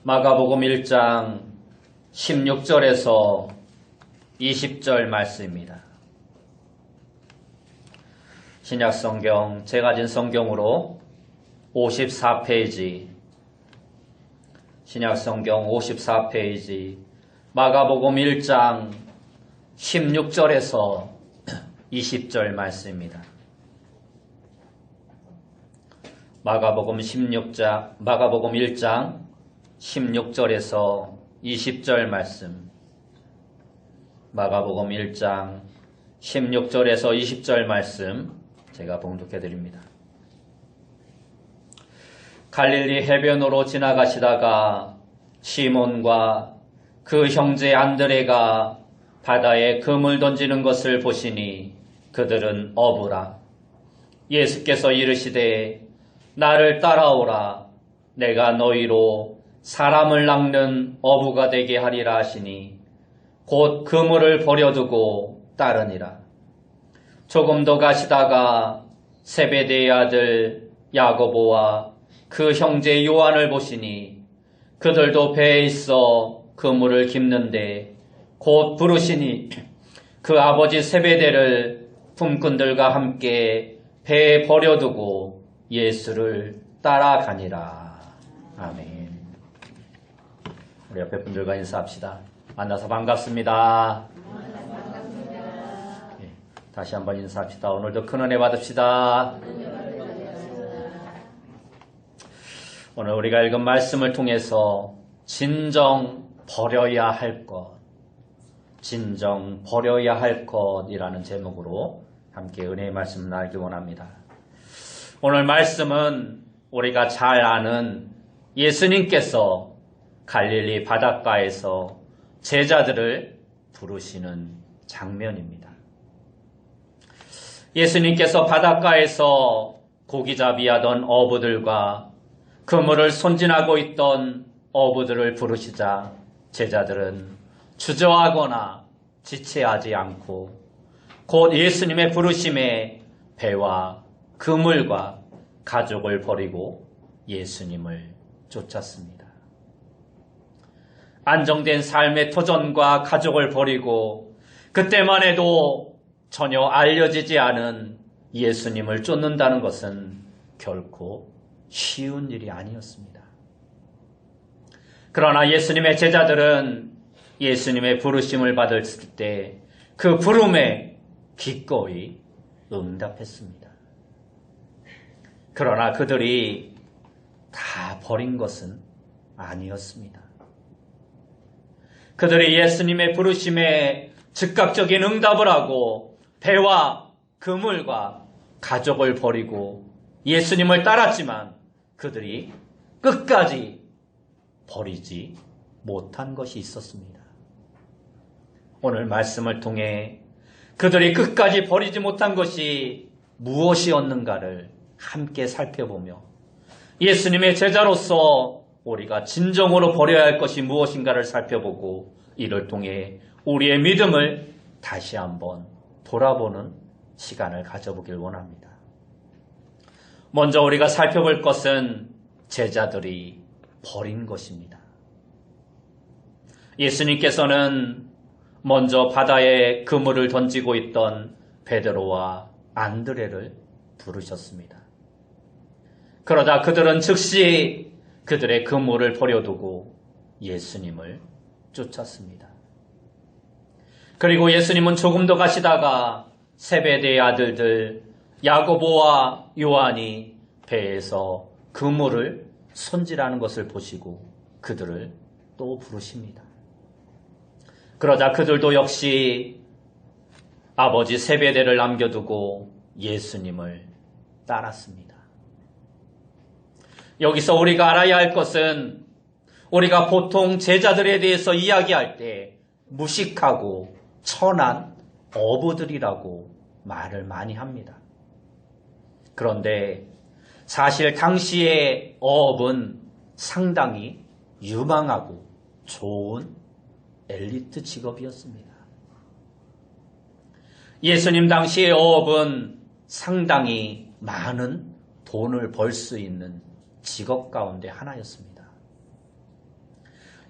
마가복음 1장 16절에서 20절 말씀입니다. 신약성경 제가 가진 성경으로 54페이지, 신약성경 54페이지, 마가복음 1장 16절에서 20절 말씀입니다. 마가복음 1장 16절에서 20절 말씀. 마가복음 1장 16절에서 20절 말씀 제가 봉독해 드립니다. 갈릴리 해변으로 지나가시다가 시몬과 그 형제 안드레가 바다에 금을 던지는 것을 보시니 그들은 어부라. 예수께서 이르시되 나를 따라오라. 내가 너희로 사람을 낚는 어부가 되게 하리라 하시니 곧 그물을 버려두고 따르니라. 조금 더 가시다가 세베대의 아들 야고보와 그 형제 요한을 보시니 그들도 배에 있어 그물을 깁는데 곧 부르시니 그 아버지 세베대를 품꾼들과 함께 배에 버려두고 예수를 따라가니라. 아멘. 우리 옆에 분들과 인사합시다. 만나서 반갑습니다. 네, 다시 한번 인사합시다. 오늘도 큰 은혜 받읍시다. 오늘 우리가 읽은 말씀을 통해서 진정 버려야 할 것, 진정 버려야 할 것이라는 제목으로 함께 은혜의 말씀을 나누기 원합니다. 오늘 말씀은 우리가 잘 아는 예수님께서 갈릴리 바닷가에서 제자들을 부르시는 장면입니다. 예수님께서 바닷가에서 고기잡이하던 어부들과 그물을 손질하고 있던 어부들을 부르시자 제자들은 주저하거나 지체하지 않고 곧 예수님의 부르심에 배와 그물과 가족을 버리고 예수님을 쫓았습니다. 안정된 삶의 터전과 가족을 버리고 그때만 해도 전혀 알려지지 않은 예수님을 쫓는다는 것은 결코 쉬운 일이 아니었습니다. 그러나 예수님의 제자들은 예수님의 부르심을 받았을 때 그 부름에 기꺼이 응답했습니다. 그러나 그들이 다 버린 것은 아니었습니다. 그들이 예수님의 부르심에 즉각적인 응답을 하고 배와 그물과 가족을 버리고 예수님을 따랐지만 그들이 끝까지 버리지 못한 것이 있었습니다. 오늘 말씀을 통해 그들이 끝까지 버리지 못한 것이 무엇이었는가를 함께 살펴보며 예수님의 제자로서 우리가 진정으로 버려야 할 것이 무엇인가를 살펴보고 이를 통해 우리의 믿음을 다시 한번 돌아보는 시간을 가져보길 원합니다. 먼저 우리가 살펴볼 것은 제자들이 버린 것입니다. 예수님께서는 먼저 바다에 그물을 던지고 있던 베드로와 안드레를 부르셨습니다. 그러자 그들은 즉시 그들의 그물을 버려두고 예수님을 쫓았습니다. 그리고 예수님은 조금 더 가시다가 세베대의 아들들 야고보와 요한이 배에서 그물을 손질하는 것을 보시고 그들을 또 부르십니다. 그러자 그들도 역시 아버지 세베대를 남겨두고 예수님을 따랐습니다. 여기서 우리가 알아야 할 것은 우리가 보통 제자들에 대해서 이야기할 때 무식하고 천한 어부들이라고 말을 많이 합니다. 그런데 사실 당시의 어업은 상당히 유망하고 좋은 엘리트 직업이었습니다. 예수님 당시의 어업은 상당히 많은 돈을 벌 수 있는 직업 가운데 하나였습니다.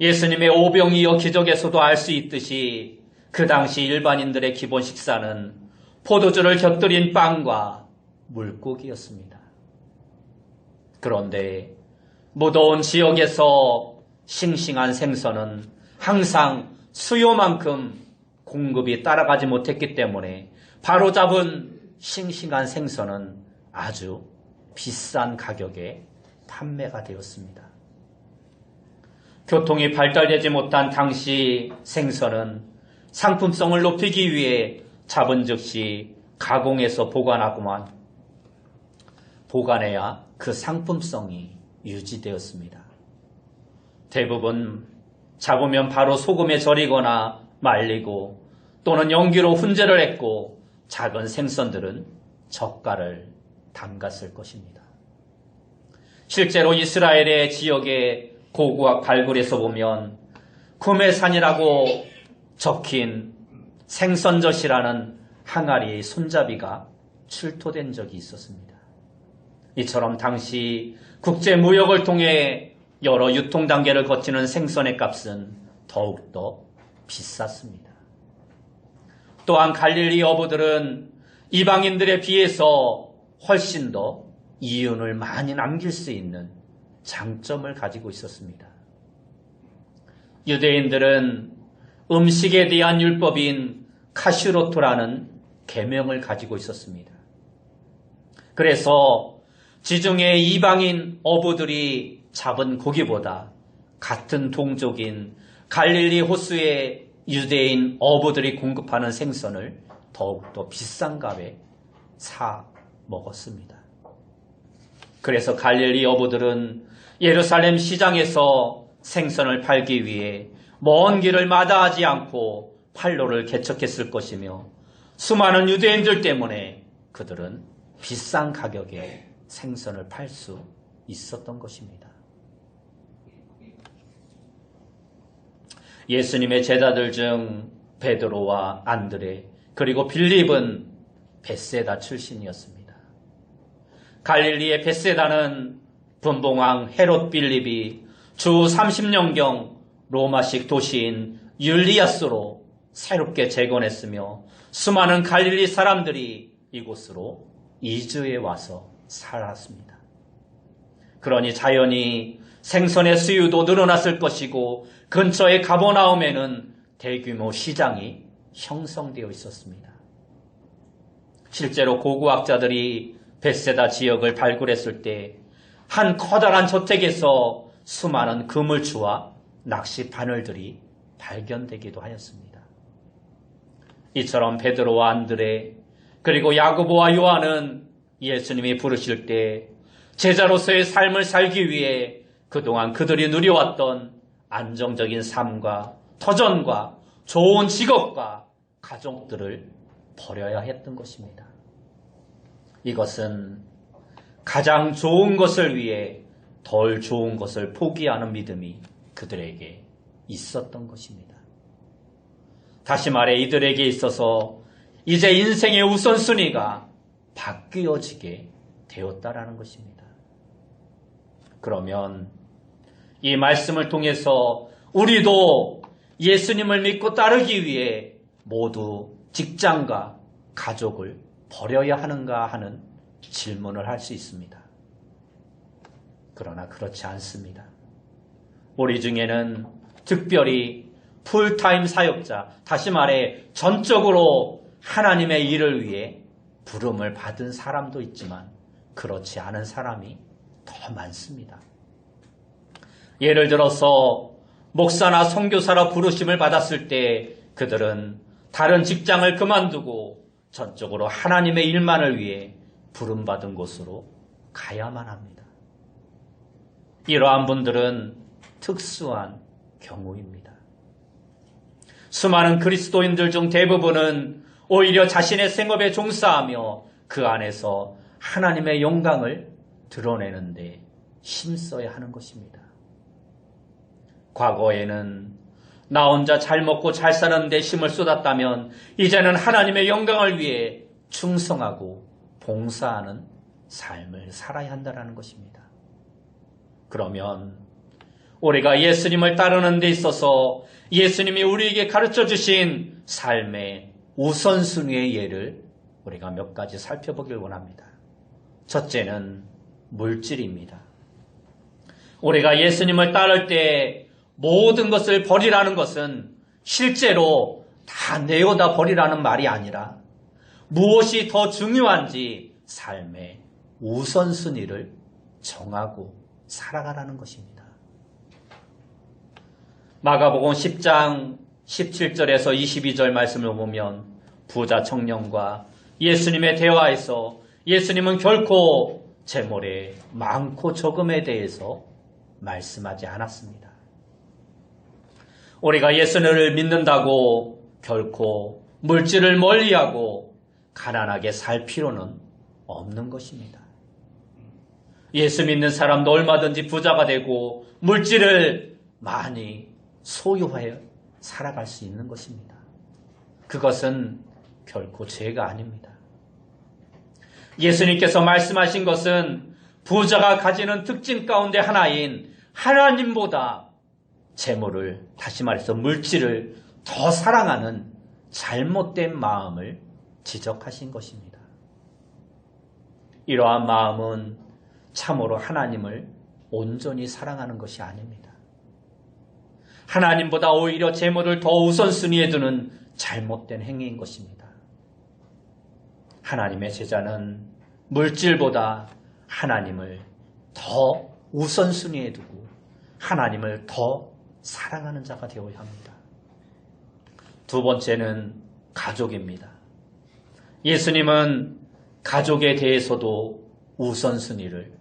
예수님의 오병이어 기적에서도 알 수 있듯이 그 당시 일반인들의 기본 식사는 포도주를 곁들인 빵과 물고기였습니다. 그런데 무더운 지역에서 싱싱한 생선은 항상 수요만큼 공급이 따라가지 못했기 때문에 바로잡은 싱싱한 생선은 아주 비싼 가격에 판매가 되었습니다. 교통이 발달되지 못한 당시 생선은 상품성을 높이기 위해 잡은 즉시 가공해서 보관해야 그 상품성이 유지되었습니다. 대부분 잡으면 바로 소금에 절이거나 말리고 또는 연기로 훈제를 했고 작은 생선들은 젓갈을 담갔을 것입니다. 실제로 이스라엘의 지역의 고고학 발굴에서 보면 구메산이라고 적힌 생선젓이라는 항아리의 손잡이가 출토된 적이 있었습니다. 이처럼 당시 국제무역을 통해 여러 유통 단계를 거치는 생선의 값은 더욱더 비쌌습니다. 또한 갈릴리 어부들은 이방인들에 비해서 훨씬 더 이윤을 많이 남길 수 있는 장점을 가지고 있었습니다. 유대인들은 음식에 대한 율법인 카슈로토라는 계명을 가지고 있었습니다. 그래서 지중해 이방인 어부들이 잡은 고기보다 같은 동족인 갈릴리 호수의 유대인 어부들이 공급하는 생선을 더욱더 비싼 값에 사 먹었습니다. 그래서 갈릴리 어부들은 예루살렘 시장에서 생선을 팔기 위해 먼 길을 마다하지 않고 판로를 개척했을 것이며 수많은 유대인들 때문에 그들은 비싼 가격에 생선을 팔 수 있었던 것입니다. 예수님의 제자들 중 베드로와 안드레 그리고 빌립은 벳세다 출신이었습니다. 갈릴리의 벳세다는 분봉왕 헤롯 빌립이 주 30년경 로마식 도시인 율리아스로 새롭게 재건했으며 수많은 갈릴리 사람들이 이곳으로 이주해 와서 살았습니다. 그러니 자연히 생선의 수요도 늘어났을 것이고 근처의 가버나움에는 대규모 시장이 형성되어 있었습니다. 실제로 고고학자들이 벳세다 지역을 발굴했을 때 한 커다란 저택에서 수많은 그물추와 낚시 바늘들이 발견되기도 하였습니다. 이처럼 베드로와 안드레 그리고 야고보와 요한은 예수님이 부르실 때 제자로서의 삶을 살기 위해 그동안 그들이 누려왔던 안정적인 삶과 터전과 좋은 직업과 가족들을 버려야 했던 것입니다. 이것은 가장 좋은 것을 위해 덜 좋은 것을 포기하는 믿음이 그들에게 있었던 것입니다. 다시 말해 이들에게 있어서 이제 인생의 우선순위가 바뀌어지게 되었다라는 것입니다. 그러면 이 말씀을 통해서 우리도 예수님을 믿고 따르기 위해 모두 직장과 가족을 버려야 하는가 하는 질문을 할 수 있습니다. 그러나 그렇지 않습니다. 우리 중에는 특별히 풀타임 사역자, 다시 말해 전적으로 하나님의 일을 위해 부름을 받은 사람도 있지만 그렇지 않은 사람이 더 많습니다. 예를 들어서 목사나 선교사로 부르심을 받았을 때 그들은 다른 직장을 그만두고 전적으로 하나님의 일만을 위해 부름받은 곳으로 가야만 합니다. 이러한 분들은 특수한 경우입니다. 수많은 그리스도인들 중 대부분은 오히려 자신의 생업에 종사하며 그 안에서 하나님의 영광을 드러내는데 힘써야 하는 것입니다. 과거에는 나 혼자 잘 먹고 잘 사는 데 힘을 쏟았다면 이제는 하나님의 영광을 위해 충성하고 봉사하는 삶을 살아야 한다는 것입니다. 그러면 우리가 예수님을 따르는 데 있어서 예수님이 우리에게 가르쳐 주신 삶의 우선순위의 예를 우리가 몇 가지 살펴보길 원합니다. 첫째는 물질입니다. 우리가 예수님을 따를 때 모든 것을 버리라는 것은 실제로 다 내어다 버리라는 말이 아니라 무엇이 더 중요한지 삶의 우선순위를 정하고 살아가라는 것입니다. 마가복음 10장 17절에서 22절 말씀을 보면 부자 청년과 예수님의 대화에서 예수님은 결코 재물의 많고 적음에 대해서 말씀하지 않았습니다. 우리가 예수님을 믿는다고 결코 물질을 멀리하고 가난하게 살 필요는 없는 것입니다. 예수 믿는 사람도 얼마든지 부자가 되고 물질을 많이 소유하여 살아갈 수 있는 것입니다. 그것은 결코 죄가 아닙니다. 예수님께서 말씀하신 것은 부자가 가지는 특징 가운데 하나인 하나님보다 재물을, 다시 말해서 물질을 더 사랑하는 잘못된 마음을 지적하신 것입니다. 이러한 마음은 참으로 하나님을 온전히 사랑하는 것이 아닙니다. 하나님보다 오히려 재물을 더 우선순위에 두는 잘못된 행위인 것입니다. 하나님의 제자는 물질보다 하나님을 더 우선순위에 두고 하나님을 더 사랑하는 자가 되어야 합니다. 두 번째는 가족입니다. 예수님은 가족에 대해서도 우선순위를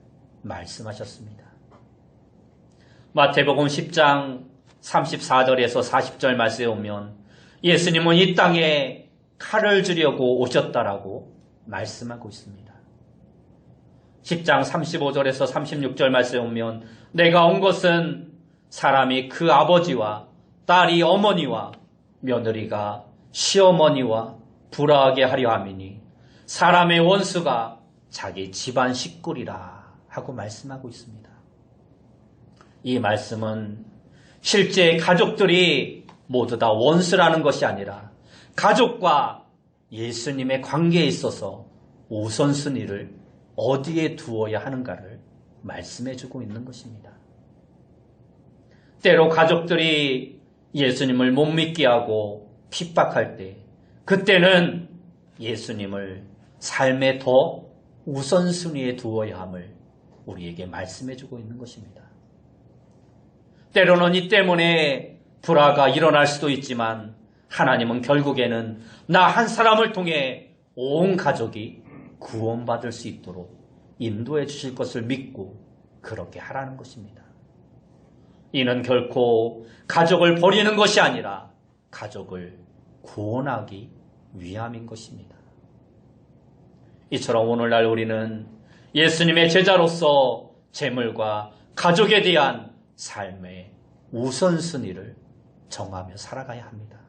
말씀하셨습니다. 마태복음 10장 34절에서 40절 말씀에 오면 예수님은 이 땅에 칼을 주려고 오셨다라고 말씀하고 있습니다. 10장 35절에서 36절 말씀에 오면 내가 온 것은 사람이 그 아버지와 딸이 어머니와 며느리가 시어머니와 불화하게 하려 함이니 사람의 원수가 자기 집안 식구리라 하고 말씀하고 있습니다. 이 말씀은 실제 가족들이 모두 다 원수라는 것이 아니라 가족과 예수님의 관계에 있어서 우선순위를 어디에 두어야 하는가를 말씀해주고 있는 것입니다. 때로 가족들이 예수님을 못 믿게 하고 핍박할 때 그때는 예수님을 삶에 더 우선순위에 두어야 함을 우리에게 말씀해주고 있는 것입니다. 때로는 이 때문에 불화가 일어날 수도 있지만 하나님은 결국에는 나 한 사람을 통해 온 가족이 구원받을 수 있도록 인도해 주실 것을 믿고 그렇게 하라는 것입니다. 이는 결코 가족을 버리는 것이 아니라 가족을 구원하기 위함인 것입니다. 이처럼 오늘날 우리는 예수님의 제자로서 재물과 가족에 대한 삶의 우선순위를 정하며 살아가야 합니다.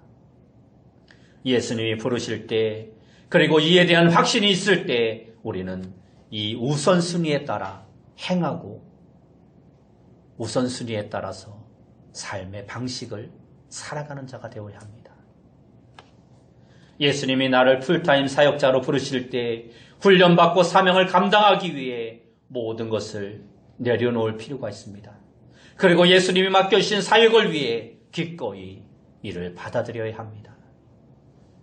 예수님이 부르실 때 그리고 이에 대한 확신이 있을 때 우리는 이 우선순위에 따라 행하고 우선순위에 따라서 삶의 방식을 살아가는 자가 되어야 합니다. 예수님이 나를 풀타임 사역자로 부르실 때 훈련받고 사명을 감당하기 위해 모든 것을 내려놓을 필요가 있습니다. 그리고 예수님이 맡겨주신 사역을 위해 기꺼이 이를 받아들여야 합니다.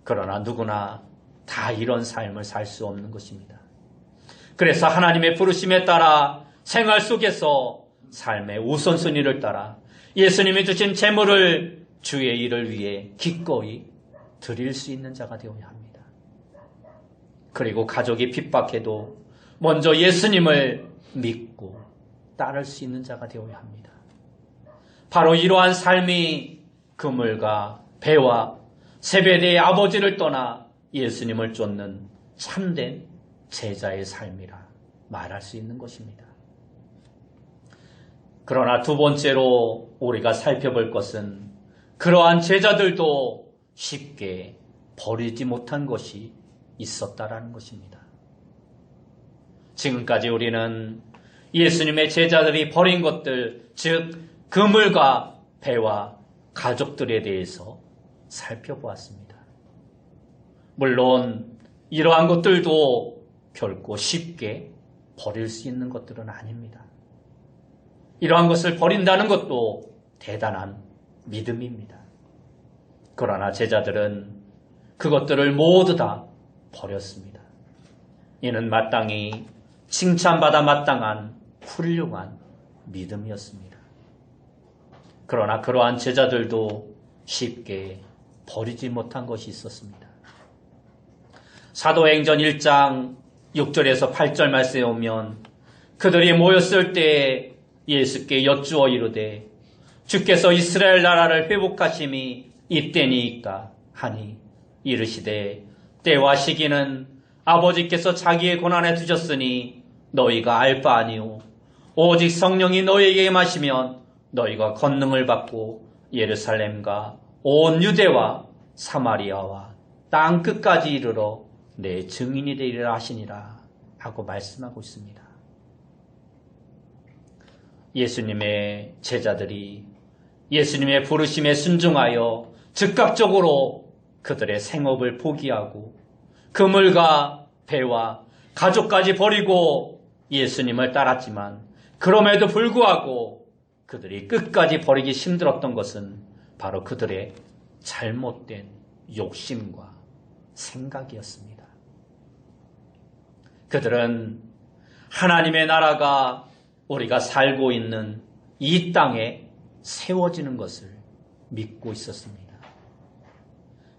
그러나 누구나 다 이런 삶을 살 수 없는 것입니다. 그래서 하나님의 부르심에 따라 생활 속에서 삶의 우선순위를 따라 예수님이 주신 재물을 주의 일을 위해 기꺼이 드릴 수 있는 자가 되어야 합니다. 그리고 가족이 핍박해도 먼저 예수님을 믿고 따를 수 있는 자가 되어야 합니다. 바로 이러한 삶이 그물과 배와 세베대의 아버지를 떠나 예수님을 쫓는 참된 제자의 삶이라 말할 수 있는 것입니다. 그러나 두 번째로 우리가 살펴볼 것은 그러한 제자들도 쉽게 버리지 못한 것이 있었다라는 것입니다. 지금까지 우리는 예수님의 제자들이 버린 것들, 즉 그물과 배와 가족들에 대해서 살펴보았습니다. 물론 이러한 것들도 결코 쉽게 버릴 수 있는 것들은 아닙니다. 이러한 것을 버린다는 것도 대단한 믿음입니다. 그러나 제자들은 그것들을 모두 다 버렸습니다. 이는 마땅히 칭찬받아 마땅한 훌륭한 믿음이었습니다. 그러나 그러한 제자들도 쉽게 버리지 못한 것이 있었습니다. 사도행전 1장 6절에서 8절 말씀에 오면 그들이 모였을 때 예수께 여쭈어 이르되 주께서 이스라엘 나라를 회복하심이 이때니이까 하니 이르시되 때와 시기는 아버지께서 자기의 권한에 두셨으니 너희가 알 바 아니오 오직 성령이 너희에게 임하시면 너희가 권능을 받고 예루살렘과 온 유대와 사마리아와 땅 끝까지 이르러 내 증인이 되리라 하시니라 하고 말씀하고 있습니다. 예수님의 제자들이 예수님의 부르심에 순종하여 즉각적으로 그들의 생업을 포기하고 그물과 배와 가족까지 버리고 예수님을 따랐지만 그럼에도 불구하고 그들이 끝까지 버리기 힘들었던 것은 바로 그들의 잘못된 욕심과 생각이었습니다. 그들은 하나님의 나라가 우리가 살고 있는 이 땅에 세워지는 것을 믿고 있었습니다.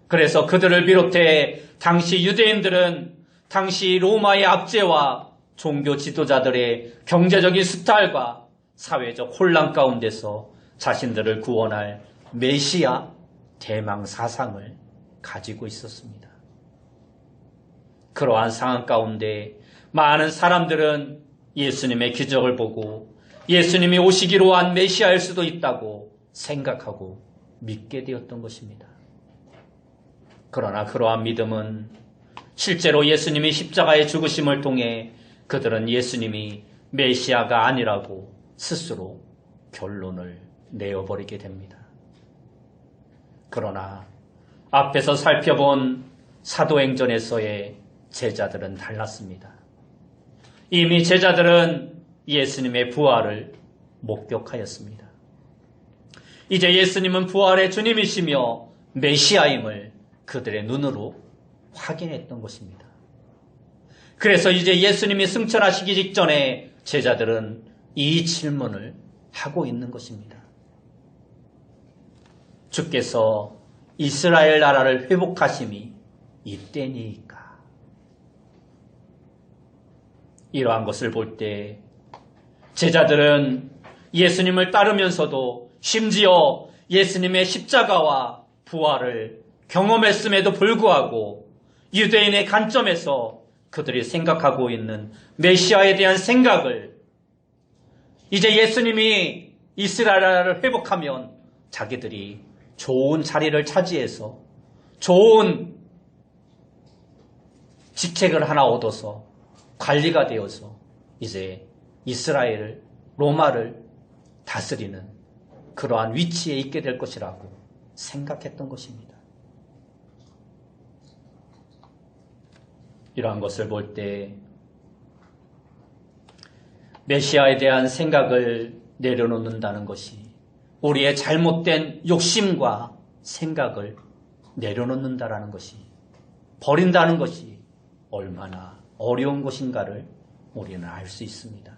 그래서 그들을 비롯해 당시 유대인들은 당시 로마의 압제와 종교 지도자들의 경제적인 수탈과 사회적 혼란 가운데서 자신들을 구원할 메시아 대망 사상을 가지고 있었습니다. 그러한 상황 가운데 많은 사람들은 예수님의 기적을 보고 예수님이 오시기로 한 메시아일 수도 있다고 생각하고 믿게 되었던 것입니다. 그러나 그러한 믿음은 실제로 예수님이 십자가의 죽으심을 통해 그들은 예수님이 메시아가 아니라고 스스로 결론을 내어버리게 됩니다. 그러나 앞에서 살펴본 사도행전에서의 제자들은 달랐습니다. 이미 제자들은 예수님의 부활을 목격하였습니다. 이제 예수님은 부활의 주님이시며 메시아임을 그들의 눈으로 확인했던 것입니다. 그래서 이제 예수님이 승천하시기 직전에 제자들은 이 질문을 하고 있는 것입니다. 주께서 이스라엘 나라를 회복하심이 이때니까. 이러한 것을 볼 때 제자들은 예수님을 따르면서도 심지어 예수님의 십자가와 부활을 경험했음에도 불구하고 유대인의 관점에서 그들이 생각하고 있는 메시아에 대한 생각을 이제 예수님이 이스라엘을 회복하면 자기들이 좋은 자리를 차지해서 좋은 직책을 하나 얻어서 관리가 되어서 이제 이스라엘을 로마를 다스리는 그러한 위치에 있게 될 것이라고 생각했던 것입니다. 이러한 것을 볼 때 메시아에 대한 생각을 내려놓는다는 것이 우리의 잘못된 욕심과 생각을 내려놓는다라는 것이 버린다는 것이 얼마나 어려운 것인가를 우리는 알 수 있습니다.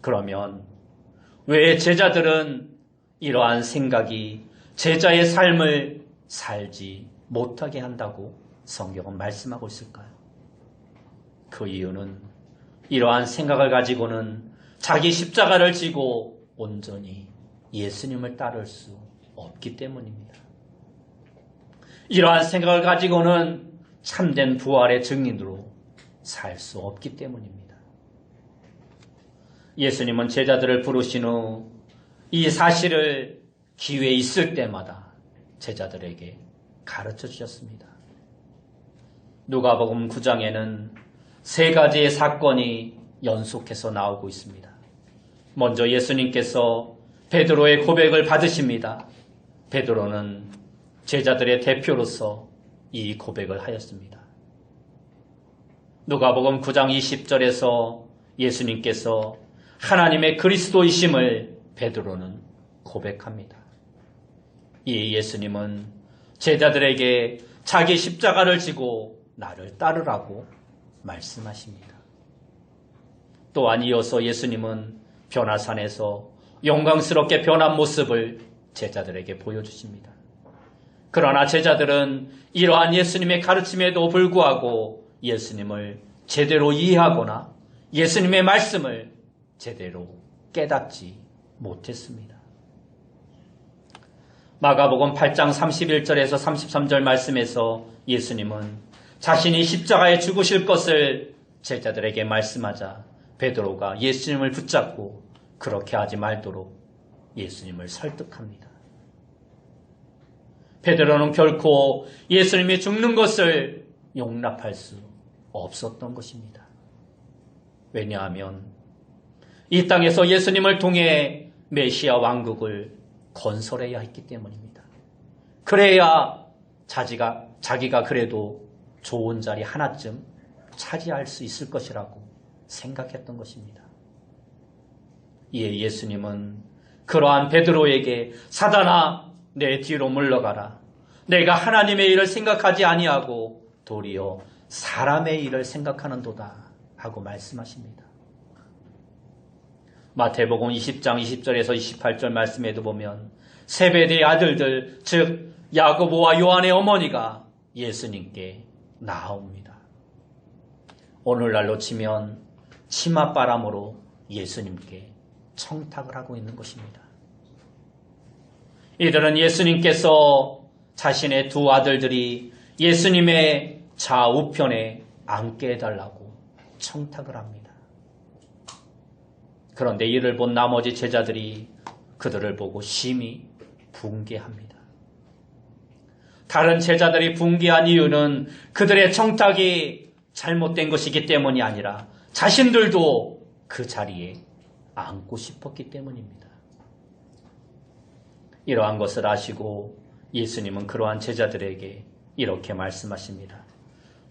그러면 왜 제자들은 이러한 생각이 제자의 삶을 살지 못하게 한다고 성경은 말씀하고 있을까요? 그 이유는 이러한 생각을 가지고는 자기 십자가를 지고 온전히 예수님을 따를 수 없기 때문입니다. 이러한 생각을 가지고는 참된 부활의 증인으로 살 수 없기 때문입니다. 예수님은 제자들을 부르신 후 이 사실을 기회 있을 때마다 제자들에게 가르쳐 주셨습니다. 누가복음 9장에는 세 가지의 사건이 연속해서 나오고 있습니다. 먼저 예수님께서 베드로의 고백을 받으십니다. 베드로는 제자들의 대표로서 이 고백을 하였습니다. 누가복음 9장 20절에서 예수님께서 하나님의 그리스도이심을 베드로는 고백합니다. 이 예수님은 제자들에게 자기 십자가를 지고 나를 따르라고 말씀하십니다. 또한 이어서 예수님은 변화산에서 영광스럽게 변한 모습을 제자들에게 보여주십니다. 그러나 제자들은 이러한 예수님의 가르침에도 불구하고 예수님을 제대로 이해하거나 예수님의 말씀을 제대로 깨닫지 못했습니다. 마가복음 8장 31절에서 33절 말씀에서 예수님은 자신이 십자가에 죽으실 것을 제자들에게 말씀하자 베드로가 예수님을 붙잡고 그렇게 하지 말도록 예수님을 설득합니다. 베드로는 결코 예수님이 죽는 것을 용납할 수 없었던 것입니다. 왜냐하면 이 땅에서 예수님을 통해 메시아 왕국을 건설해야 했기 때문입니다. 그래야 자기가 그래도 좋은 자리 하나쯤 차지할 수 있을 것이라고 생각했던 것입니다. 이에 예수님은 그러한 베드로에게 사단아 내 뒤로 물러가라. 내가 하나님의 일을 생각하지 아니하고 도리어 사람의 일을 생각하는도다 하고 말씀하십니다. 마태복음 20장 20절에서 28절 말씀에도 보면 세베대의 아들들 즉 야고보와 요한의 어머니가 예수님께 나옵니다. 오늘날로 치면 치맛바람으로 예수님께 청탁을 하고 있는 것입니다. 이들은 예수님께서 자신의 두 아들들이 예수님의 좌우편에 앉게 해달라고 청탁을 합니다. 그런데 이를 본 나머지 제자들이 그들을 보고 심히 붕괴합니다. 다른 제자들이 붕괴한 이유는 그들의 청탁이 잘못된 것이기 때문이 아니라 자신들도 그 자리에 앉고 싶었기 때문입니다. 이러한 것을 아시고 예수님은 그러한 제자들에게 이렇게 말씀하십니다.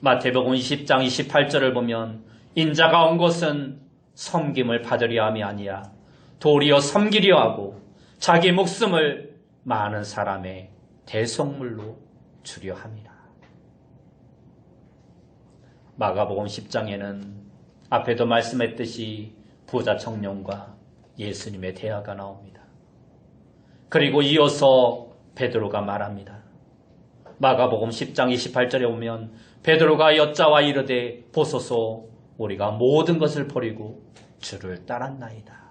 마태복음 20장 28절을 보면 인자가 온 것은 섬김을 받으려 함이 아니야 도리어 섬기려 하고 자기 목숨을 많은 사람의 대속물로 주려 함이라. 마가복음 10장에는 앞에도 말씀했듯이 부자 청년과 예수님의 대화가 나옵니다. 그리고 이어서 베드로가 말합니다. 마가복음 10장 28절에 보면 베드로가 여짜와 이르되 보소서 우리가 모든 것을 버리고 주를 따랐나이다.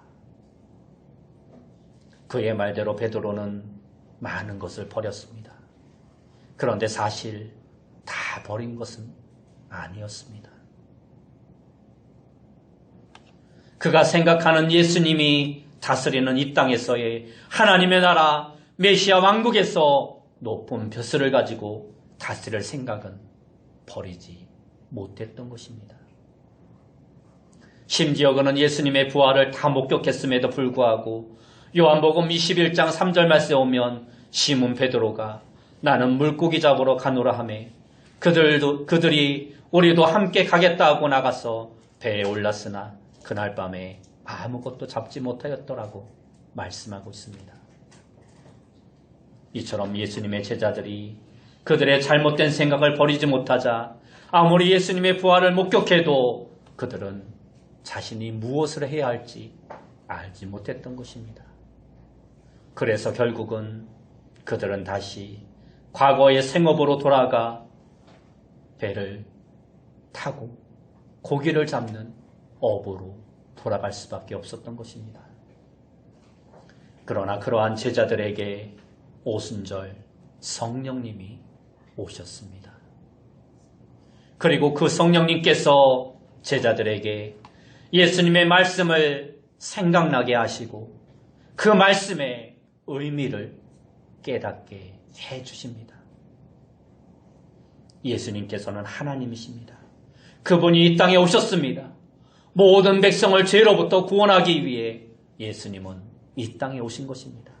그의 말대로 베드로는 많은 것을 버렸습니다. 그런데 사실 다 버린 것은 아니었습니다. 그가 생각하는 예수님이 다스리는 이 땅에서의 하나님의 나라 메시아 왕국에서 높은 벼슬을 가지고 다스릴 생각은 버리지 못했던 것입니다. 심지어 그는 예수님의 부활을 다 목격했음에도 불구하고 요한복음 21장 3절 말씀에 오면 시몬 베드로가 나는 물고기 잡으러 가노라 하며 그들이 우리도 함께 가겠다 하고 나가서 배에 올랐으나 그날 밤에 아무것도 잡지 못하였더라고 말씀하고 있습니다. 이처럼 예수님의 제자들이 그들의 잘못된 생각을 버리지 못하자 아무리 예수님의 부활을 목격해도 그들은 자신이 무엇을 해야 할지 알지 못했던 것입니다. 그래서 결국은 그들은 다시 과거의 생업으로 돌아가 배를 타고 고기를 잡는 업으로 돌아갈 수밖에 없었던 것입니다. 그러나 그러한 제자들에게 오순절 성령님이 오셨습니다. 그리고 그 성령님께서 제자들에게 예수님의 말씀을 생각나게 하시고 그 말씀의 의미를 깨닫게 해주십니다. 예수님께서는 하나님이십니다. 그분이 이 땅에 오셨습니다. 모든 백성을 죄로부터 구원하기 위해 예수님은 이 땅에 오신 것입니다.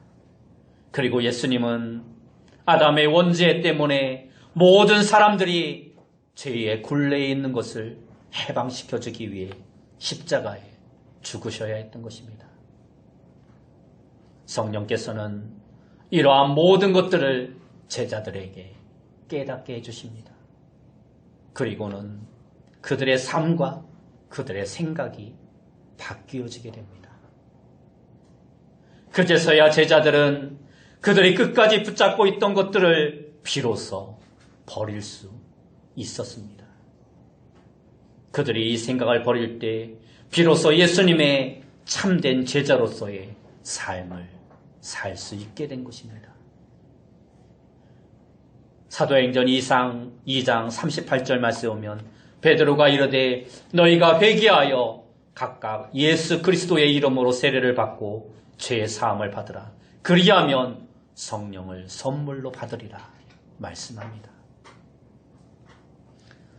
그리고 예수님은 아담의 원죄 때문에 모든 사람들이 죄의 굴레에 있는 것을 해방시켜주기 위해 십자가에 죽으셔야 했던 것입니다. 성령께서는 이러한 모든 것들을 제자들에게 깨닫게 해주십니다. 그리고는 그들의 삶과 그들의 생각이 바뀌어지게 됩니다. 그제서야 제자들은 그들이 끝까지 붙잡고 있던 것들을 비로소 버릴 수 있었습니다. 그들이 이 생각을 버릴 때 비로소 예수님의 참된 제자로서의 삶을 살 수 있게 된 것입니다. 사도행전 2장 38절 말씀에 오면 베드로가 이르되 너희가 회개하여 각각 예수 그리스도의 이름으로 세례를 받고 죄의 사함을 받으라. 그리하면 성령을 선물로 받으리라 말씀합니다.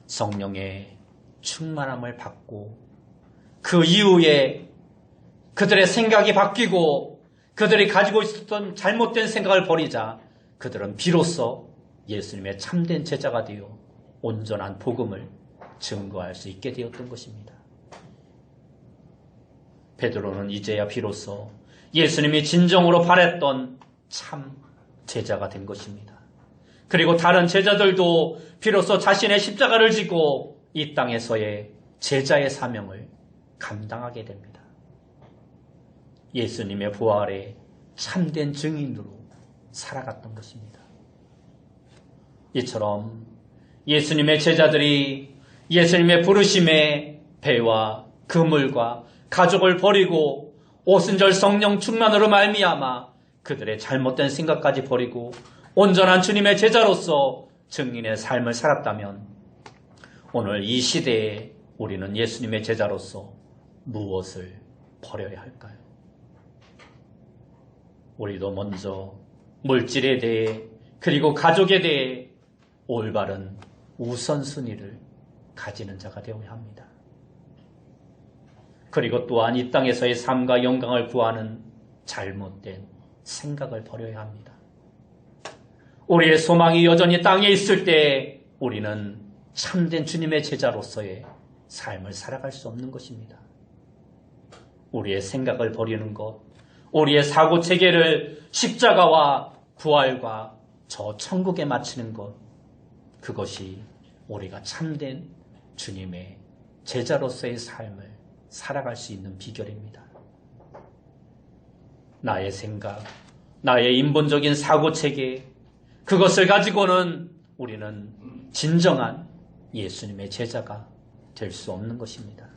성령의 충만함을 받고 그 이후에 그들의 생각이 바뀌고 그들이 가지고 있었던 잘못된 생각을 버리자 그들은 비로소 예수님의 참된 제자가 되어 온전한 복음을 증거할 수 있게 되었던 것입니다. 베드로는 이제야 비로소 예수님이 진정으로 바랬던 참 제자가 된 것입니다. 그리고 다른 제자들도 비로소 자신의 십자가를 지고 이 땅에서의 제자의 사명을 감당하게 됩니다. 예수님의 부활에 참된 증인으로 살아갔던 것입니다. 이처럼 예수님의 제자들이 예수님의 부르심에 배와 그물과 가족을 버리고 오순절 성령 충만으로 말미암아 그들의 잘못된 생각까지 버리고 온전한 주님의 제자로서 증인의 삶을 살았다면 오늘 이 시대에 우리는 예수님의 제자로서 무엇을 버려야 할까요? 우리도 먼저 물질에 대해 그리고 가족에 대해 올바른 우선순위를 가지는 자가 되어야 합니다. 그리고 또한 이 땅에서의 삶과 영광을 구하는 잘못된 생각을 버려야 합니다. 우리의 소망이 여전히 땅에 있을 때 우리는 참된 주님의 제자로서의 삶을 살아갈 수 없는 것입니다. 우리의 생각을 버리는 것, 우리의 사고체계를 십자가와 부활과 저 천국에 맞추는 것, 그것이 우리가 참된 주님의 제자로서의 삶을 살아갈 수 있는 비결입니다. 나의 생각, 나의 인본적인 사고체계, 그것을 가지고는 우리는 진정한 예수님의 제자가 될 수 없는 것입니다.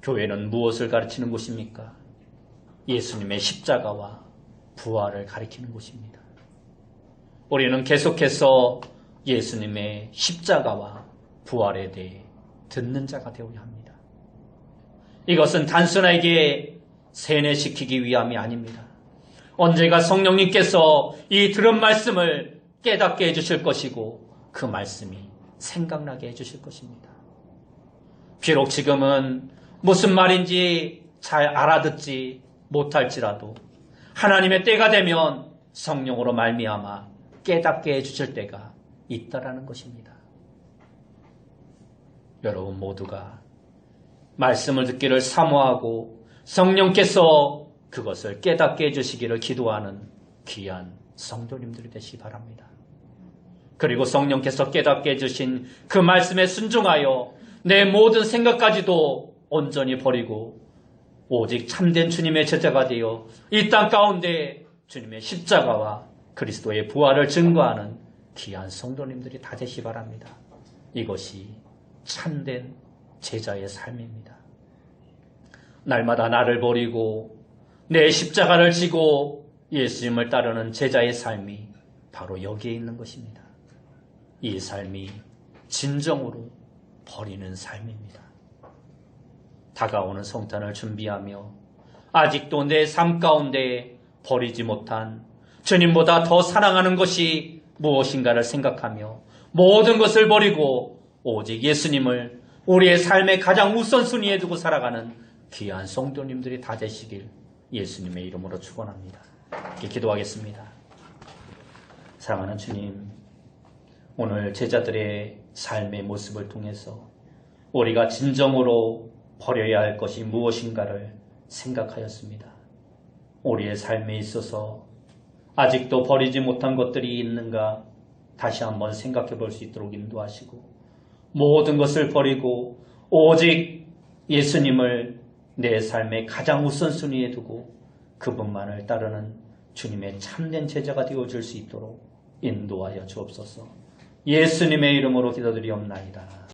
교회는 무엇을 가르치는 곳입니까? 예수님의 십자가와 부활을 가리키는 곳입니다. 우리는 계속해서 예수님의 십자가와 부활에 대해 듣는 자가 되어야 합니다. 이것은 단순하게 세뇌시키기 위함이 아닙니다. 언젠가 성령님께서 이 들은 말씀을 깨닫게 해주실 것이고 그 말씀이 생각나게 해주실 것입니다. 비록 지금은 무슨 말인지 잘 알아듣지 못할지라도 하나님의 때가 되면 성령으로 말미암아 깨닫게 해주실 때가 있다라는 것입니다. 여러분 모두가 말씀을 듣기를 사모하고 성령께서 그것을 깨닫게 해주시기를 기도하는 귀한 성도님들이 되시기 바랍니다. 그리고 성령께서 깨닫게 해주신 그 말씀에 순종하여 내 모든 생각까지도 온전히 버리고 오직 참된 주님의 제자가 되어 이 땅 가운데 주님의 십자가와 그리스도의 부활을 증거하는 귀한 성도님들이 다 되시기 바랍니다. 이것이 참된 제자의 삶입니다. 날마다 나를 버리고 내 십자가를 지고 예수님을 따르는 제자의 삶이 바로 여기에 있는 것입니다. 이 삶이 진정으로 버리는 삶입니다. 다가오는 성탄을 준비하며 아직도 내 삶 가운데 버리지 못한 주님보다 더 사랑하는 것이 무엇인가를 생각하며 모든 것을 버리고 오직 예수님을 우리의 삶의 가장 우선순위에 두고 살아가는 귀한 성도님들이 다 되시길 예수님의 이름으로 축원합니다. 이렇게 기도하겠습니다. 사랑하는 주님, 오늘 제자들의 삶의 모습을 통해서 우리가 진정으로 버려야 할 것이 무엇인가를 생각하였습니다. 우리의 삶에 있어서 아직도 버리지 못한 것들이 있는가 다시 한번 생각해 볼 수 있도록 인도하시고, 모든 것을 버리고 오직 예수님을 내 삶의 가장 우선순위에 두고 그분만을 따르는 주님의 참된 제자가 되어줄 수 있도록 인도하여 주옵소서. 예수님의 이름으로 기도드리옵나이다.